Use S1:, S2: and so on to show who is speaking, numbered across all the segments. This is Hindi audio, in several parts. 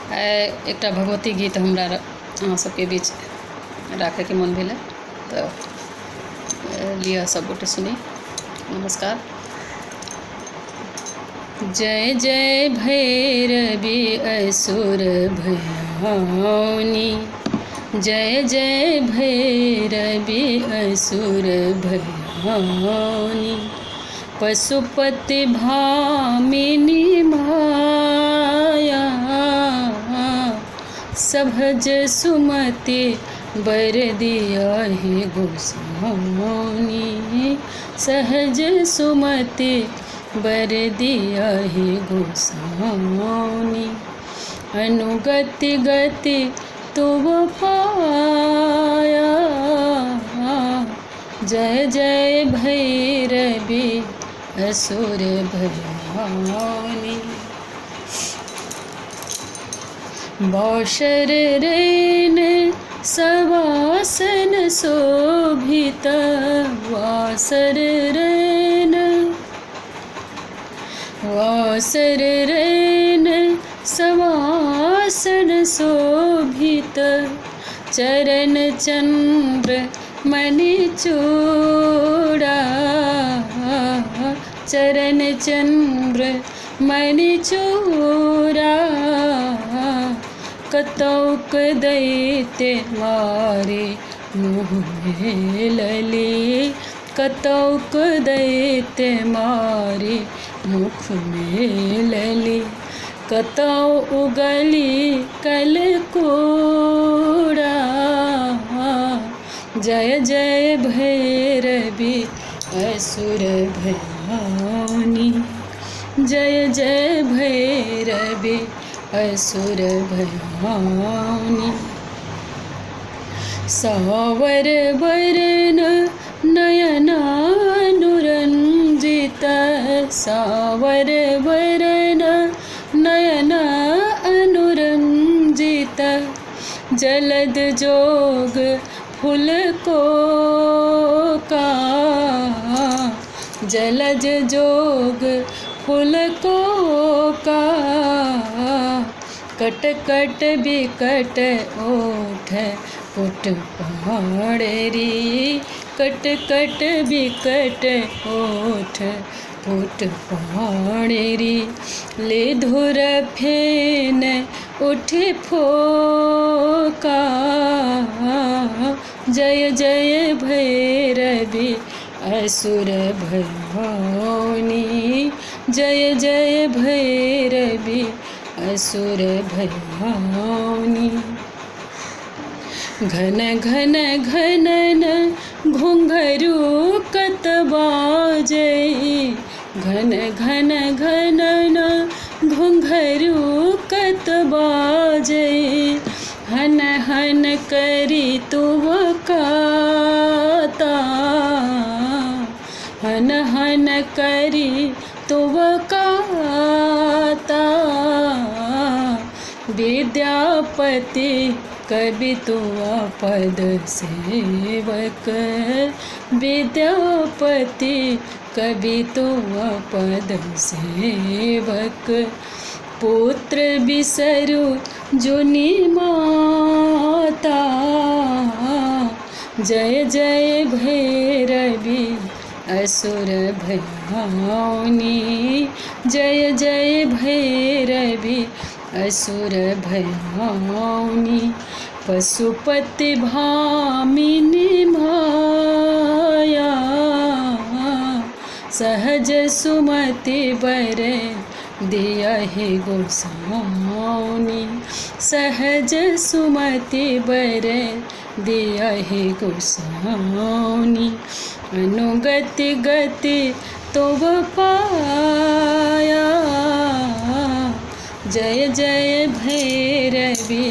S1: एकटा भगवती गीत हमरा अहाँ सबके बीच राखे के मन भेल तो लिया सब गोटे सुनी। नमस्कार। जय जय भैरवी असुर भयानी, जय जय भैरवी असुर भयानी, पशुपति भामिनी माया, सहज सुमति बर दिया है गोसाउनी, सहज सुमति बर दिया है गोसाउनी, अनुगति गति तुम पाया, जय जय भैरवी असुर भयानी। बौशर रेन सवासन शोभित, वासर रेन वासर रेन सवासन शोभित, चरण चंद्र मणि चूड़ा, चरण चंद्र मणि चूड़ा, कतौक दैत्य मारे मुँह में लली, कतौक दैत्य मारे मुख में लली, कतौ उगली कलकूड़ा, जय जय भैरवी असुर भयानी, जय जय भैरवी असुर भयानी। सावर वरन नयना अनुरंजित, सावर वरन नयना अनुरंजित, जलद जोग फूल को का, जलज जोग फूल को का, कट कट बिकट ओठ पुट पहाड़री, कट कट बिकट ओठ पुट पहाड़री, ले धुर फेन उठ फोका, जय जय भैरवी असुर भयानी, जय जय भैरवी असुर भयानी। घन घन घनन घुंघरू कत बाजे, घन घन घनन घुंघरू कत बाजे, हन हन करी तुम काता, हन हन करी तुम काता, विद्यापति कवि तुआ पद सेवक, विद्यापति कवि तुआ पद सेवक, पुत्र बिसरु जुनि माता, जय जय भैरवी असुर भयानी, जय जय भैरवी असुर भयानी, पशुपति भामिनी माया, सहज सुमति बर दिया है गोसाउनी, सहज सुमति बर दिया है गोसाउनी, अनुगति गति तुम पाया, जय जय भैरवी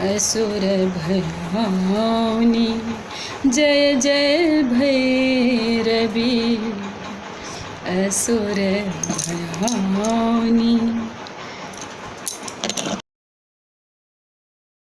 S1: असुर भयानी, जय जय भैरवी असुर भयानी।